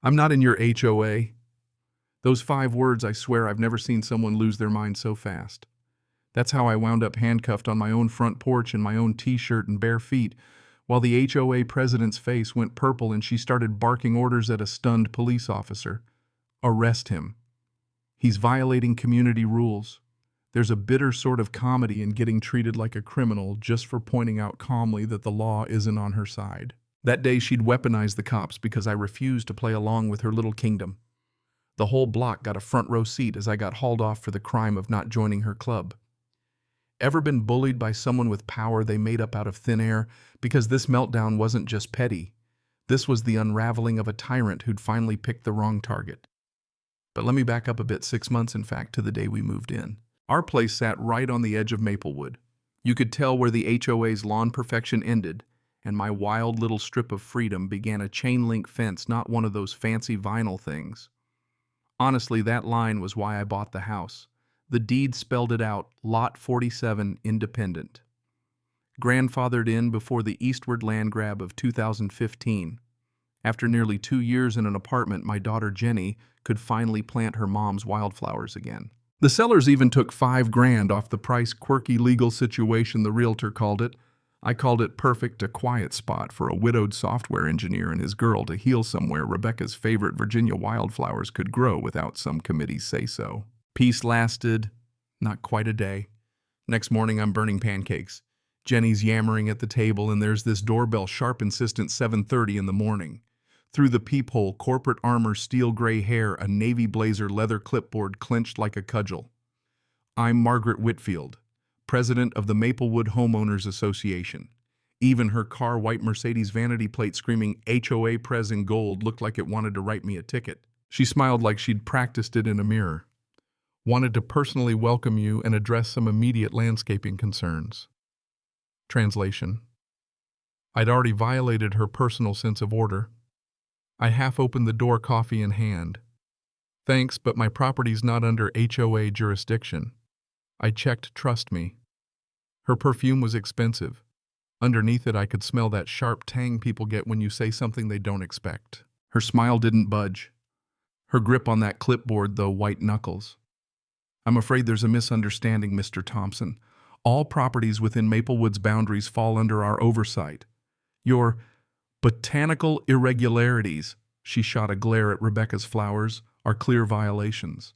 I'm not in your HOA. Those 5 words, I swear I've never seen someone lose their mind so fast. That's how I wound up handcuffed on my own front porch in my own t-shirt and bare feet, while the HOA president's face went purple and she started barking orders at a stunned police officer. Arrest him. He's violating community rules. There's a bitter sort of comedy in getting treated like a criminal just for pointing out calmly that the law isn't on her side. That day she'd weaponized the cops because I refused to play along with her little kingdom. The whole block got a front row seat as I got hauled off for the crime of not joining her club. Ever been bullied by someone with power they made up out of thin air? Because this meltdown wasn't just petty. This was the unraveling of a tyrant who'd finally picked the wrong target. But let me back up a bit, 6 months in fact, to the day we moved in. Our place sat right on the edge of Maplewood. You could tell where the HOA's lawn perfection ended, and my wild little strip of freedom began a chain-link fence, not one of those fancy vinyl things. Honestly, that line was why I bought the house. The deed spelled it out, Lot 47, Independent. Grandfathered in before the eastward land grab of 2015. After nearly 2 years in an apartment, my daughter Jenny could finally plant her mom's wildflowers again. The sellers even took $5,000 off the price. Quirky legal situation, the realtor called it. I called it perfect, a quiet spot for a widowed software engineer and his girl to heal somewhere Rebecca's favorite Virginia wildflowers could grow without some committee's say-so. Peace lasted not quite a day. Next morning, I'm burning pancakes. Jenny's yammering at the table, and there's this doorbell, sharp, insistent, 7:30 in the morning. Through the peephole, corporate armor, steel gray hair, a navy blazer, leather clipboard clenched like a cudgel. I'm Margaret Whitfield, president of the Maplewood Homeowners Association. Even her car, white Mercedes vanity plate screaming HOA Prez in gold, looked like it wanted to write me a ticket. She smiled like she'd practiced it in a mirror. Wanted to personally welcome you and address some immediate landscaping concerns. Translation. I'd already violated her personal sense of order. I half opened the door, coffee in hand. Thanks, but my property's not under HOA jurisdiction. I checked, trust me. Her perfume was expensive. Underneath it, I could smell that sharp tang people get when you say something they don't expect. Her smile didn't budge. Her grip on that clipboard, though, white knuckles. I'm afraid there's a misunderstanding, Mr. Thompson. All properties within Maplewood's boundaries fall under our oversight. Your botanical irregularities, she shot a glare at Rebecca's flowers, are clear violations.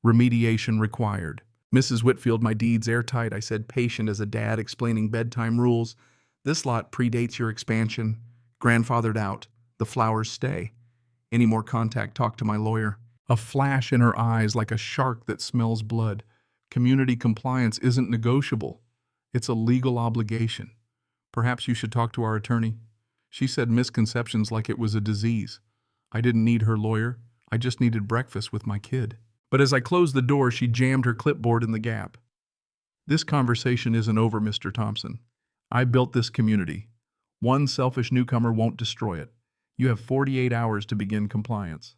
Remediation required. Mrs. Whitfield, my deed's airtight, I said, patient as a dad explaining bedtime rules. This lot predates your expansion. Grandfathered out. The flowers stay. Any more contact, talk to my lawyer. A flash in her eyes like a shark that smells blood. Community compliance isn't negotiable. It's a legal obligation. Perhaps you should talk to our attorney. She said misconceptions like it was a disease. I didn't need her lawyer. I just needed breakfast with my kid. But as I closed the door, she jammed her clipboard in the gap. This conversation isn't over, Mr. Thompson. I built this community. One selfish newcomer won't destroy it. You have 48 hours to begin compliance.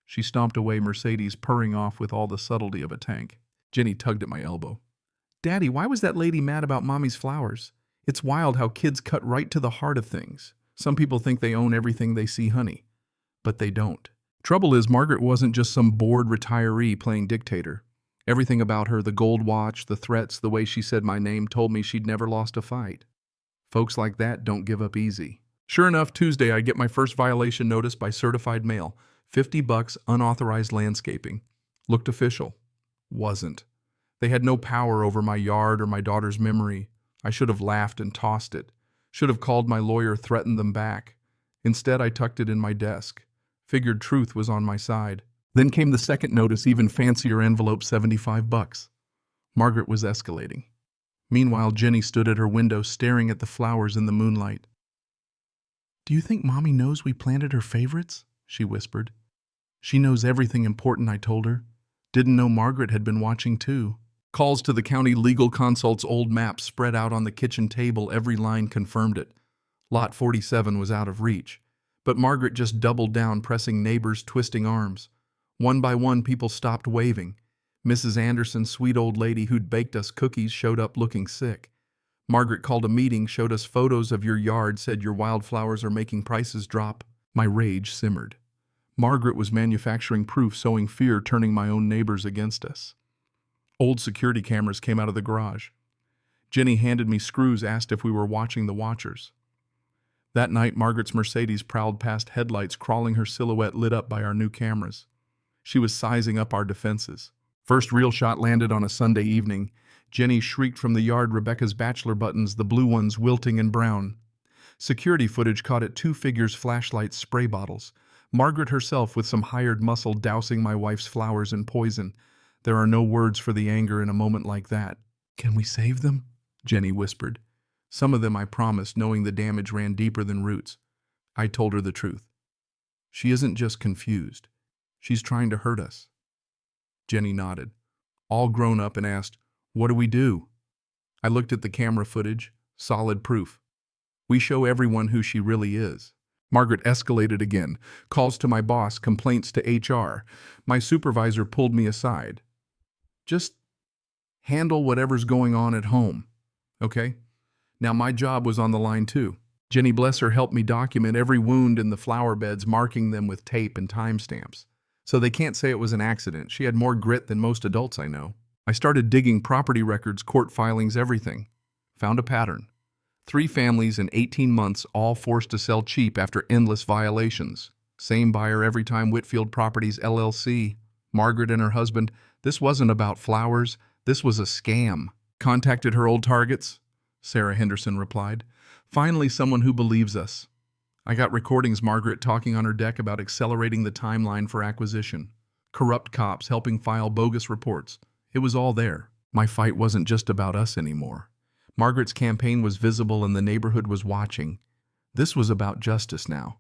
She stomped away, Mercedes purring off with all the subtlety of a tank. Jenny tugged at my elbow. Daddy, why was that lady mad about Mommy's flowers? It's wild how kids cut right to the heart of things. Some people think they own everything they see, honey. But they don't. Trouble is, Margaret wasn't just some bored retiree playing dictator. Everything about her, the gold watch, the threats, the way she said my name, told me she'd never lost a fight. Folks like that don't give up easy. Sure enough, Tuesday I get my first violation notice by certified mail. $50, unauthorized landscaping. Looked official. Wasn't. They had no power over my yard or my daughter's memory. I should have laughed and tossed it. Should have called my lawyer, threatened them back. Instead, I tucked it in my desk. Figured truth was on my side. Then came the second notice, even fancier envelope, $75. Margaret was escalating. Meanwhile, Jenny stood at her window staring at the flowers in the moonlight. Do you think Mommy knows we planted her favorites? She whispered. She knows everything important, I told her. Didn't know Margaret had been watching too. Calls to the county legal consult's old map spread out on the kitchen table. Every line confirmed it. Lot 47 was out of reach. But Margaret just doubled down, pressing neighbors, twisting arms. One by one, people stopped waving. Mrs. Anderson, sweet old lady who'd baked us cookies, showed up looking sick. Margaret called a meeting, showed us photos of your yard, said your wildflowers are making prices drop. My rage simmered. Margaret was manufacturing proof, sowing fear, turning my own neighbors against us. Old security cameras came out of the garage. Jenny handed me screws, asked if we were watching the watchers. That night, Margaret's Mercedes prowled past, headlights crawling, her silhouette lit up by our new cameras. She was sizing up our defenses. First real shot landed on a Sunday evening. Jenny shrieked from the yard, Rebecca's bachelor buttons, the blue ones wilting and brown. Security footage caught it, two figures, flashlights, spray bottles. Margaret herself with some hired muscle dousing my wife's flowers in poison. There are no words for the anger in a moment like that. "Can we save them?" Jenny whispered. "Some of them, I promised, knowing the damage ran deeper than roots." I told her the truth. "She isn't just confused. She's trying to hurt us." Jenny nodded, all grown up, and asked, "What do we do?" I looked at the camera footage. Solid proof. We show everyone who she really is. Margaret escalated again. Calls to my boss, complaints to HR. My supervisor pulled me aside. "Just handle whatever's going on at home, okay?" Now my job was on the line too. Jenny, bless her, helped me document every wound in the flower beds, marking them with tape and timestamps. So they can't say it was an accident. She had more grit than most adults I know. I started digging property records, court filings, everything. Found a pattern. 3 families in 18 months, all forced to sell cheap after endless violations. Same buyer every time, Whitfield Properties LLC. Margaret and her husband. This wasn't about flowers. This was a scam. Contacted her old targets? Sarah Henderson replied. Finally, someone who believes us. I got recordings, Margaret talking on her deck about accelerating the timeline for acquisition. Corrupt cops helping file bogus reports. It was all there. My fight wasn't just about us anymore. Margaret's campaign was visible and the neighborhood was watching. This was about justice now.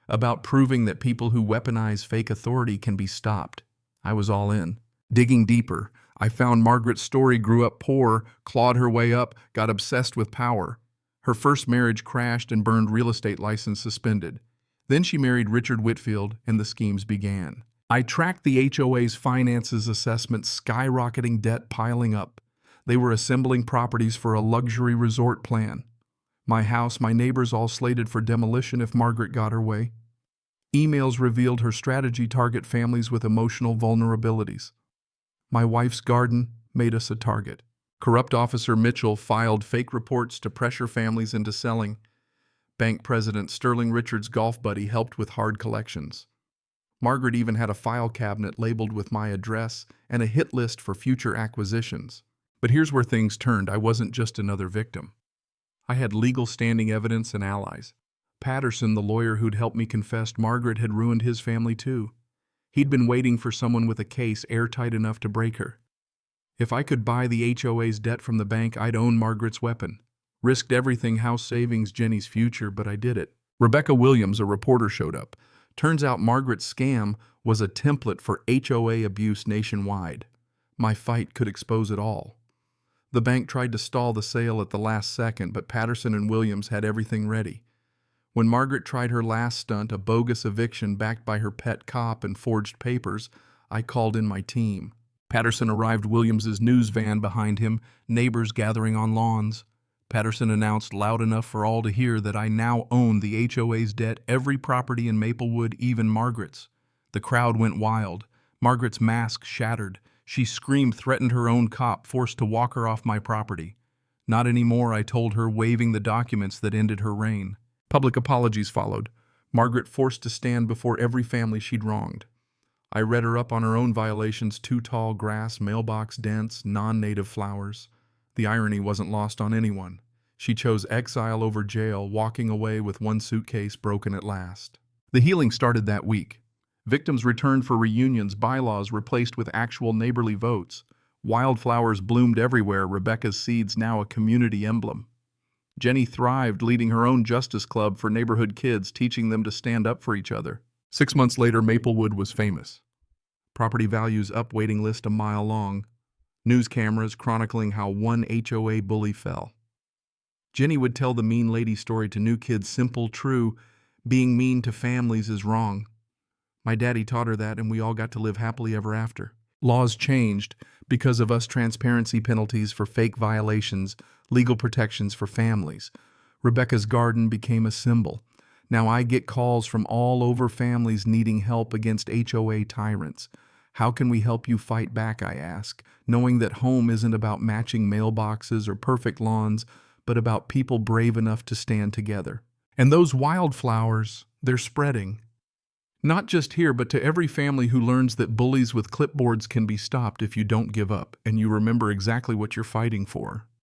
About proving that people who weaponize fake authority can be stopped. I was all in. Digging deeper, I found Margaret's story. Grew up poor, clawed her way up, got obsessed with power. Her first marriage crashed and burned, real estate license suspended. Then she married Richard Whitfield and the schemes began. I tracked the HOA's finances, assessments skyrocketing, debt piling up. They were assembling properties for a luxury resort plan. My house, my neighbors, all slated for demolition if Margaret got her way. Emails revealed her strategy: target families with emotional vulnerabilities. My wife's garden made us a target. Corrupt Officer Mitchell filed fake reports to pressure families into selling. Bank President Sterling Richards' golf buddy helped with hard collections. Margaret even had a file cabinet labeled with my address and a hit list for future acquisitions. But here's where things turned. I wasn't just another victim. I had legal standing, evidence, and allies. Patterson, the lawyer who'd helped me, confessed Margaret had ruined his family too. He'd been waiting for someone with a case airtight enough to break her. If I could buy the HOA's debt from the bank, I'd own Margaret's weapon. Risked everything, house savings, Jenny's future, but I did it. Rebecca Williams, a reporter, showed up. Turns out Margaret's scam was a template for HOA abuse nationwide. My fight could expose it all. The bank tried to stall the sale at the last second, but Patterson and Williams had everything ready. When Margaret tried her last stunt, a bogus eviction backed by her pet cop and forged papers, I called in my team. Patterson arrived, Williams's news van behind him, neighbors gathering on lawns. Patterson announced loud enough for all to hear that I now owned the HOA's debt, every property in Maplewood, even Margaret's. The crowd went wild. Margaret's mask shattered. She screamed, threatened her own cop, forced to walk her off my property. Not anymore, I told her, waving the documents that ended her reign. Public apologies followed. Margaret forced to stand before every family she'd wronged. I read her up on her own violations: too tall grass, mailbox dents, non-native flowers. The irony wasn't lost on anyone. She chose exile over jail, walking away with one suitcase broken at last. The healing started that week. Victims returned for reunions, bylaws replaced with actual neighborly votes. Wildflowers bloomed everywhere, Rebecca's seeds now a community emblem. Jenny thrived, leading her own justice club for neighborhood kids, teaching them to stand up for each other. 6 months later, Maplewood was famous. Property values up, waiting list a mile long. News cameras chronicling how one HOA bully fell. Jenny would tell the mean lady story to new kids, simple, true. Being mean to families is wrong. My daddy taught her that, and we all got to live happily ever after. Laws changed because of us: transparency penalties for fake violations, legal protections for families. Rebecca's garden became a symbol. Now I get calls from all over families needing help against HOA tyrants. How can we help you fight back, I ask, knowing that home isn't about matching mailboxes or perfect lawns, but about people brave enough to stand together. And those wildflowers, they're spreading. Not just here, but to every family who learns that bullies with clipboards can be stopped if you don't give up and you remember exactly what you're fighting for.